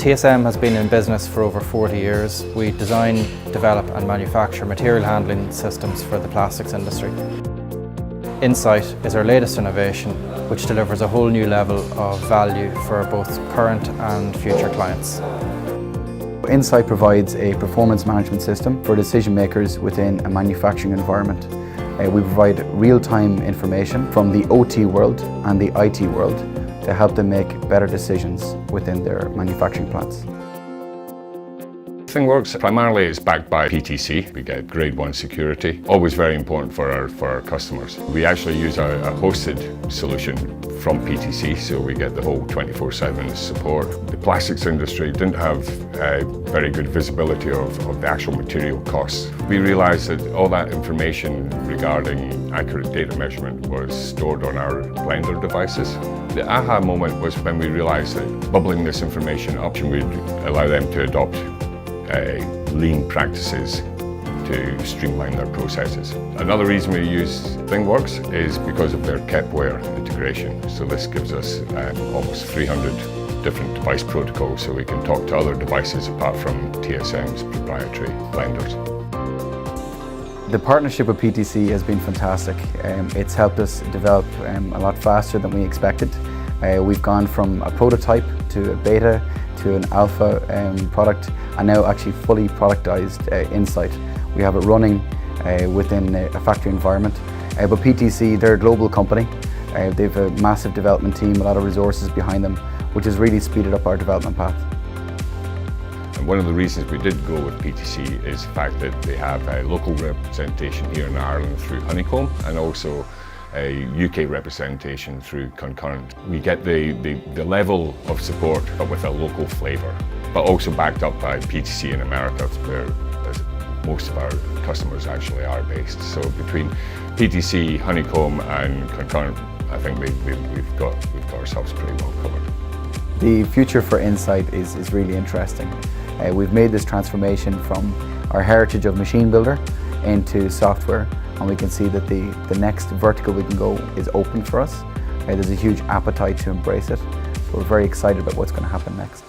TSM has been in business for over 40 years. We design, develop and manufacture material handling systems for the plastics industry. Insight is our latest innovation, which delivers a whole new level of value for both current and future clients. Insight provides a performance management system for decision makers within a manufacturing environment. We provide real-time information from the OT world and the IT world to help them make better decisions within their manufacturing plants. ThingWorx primarily is backed by PTC. We get grade 1 security, always very important for our customers. We actually use a hosted solution from PTC, so we get the whole 24/7 support. The plastics industry didn't have very good visibility of the actual material costs. We realized that all that information regarding accurate data measurement was stored on our blender devices. The aha moment was when we realized that bubbling this information up would allow them to adopt lean practices to streamline their processes. Another reason we use ThingWorx is because of their Kepware integration. So this gives us almost 300 different device protocols, so we can talk to other devices apart from TSM's proprietary blenders. The partnership with PTC has been fantastic. It's helped us develop a lot faster than we expected. We've gone from a prototype to a beta to an alpha product, and now actually fully productized Insight. We have it running within a factory environment. But PTC, they're a global company. They've a massive development team, a lot of resources behind them, which has really speeded up our development path. And one of the reasons we did go with PTC is the fact that they have a local representation here in Ireland through Honeycomb, and also a UK representation through Concurrent. We get the level of support, but with a local flavour, but also backed up by PTC in America, where most of our customers actually are based. So between PTC, Honeycomb and Concurrent, I think we've got ourselves pretty well covered. The future for Insight is really interesting. We've made this transformation from our heritage of machine builder into software, and we can see that the next vertical we can go is open for us. There's a huge appetite to embrace it, so we're very excited about what's going to happen next.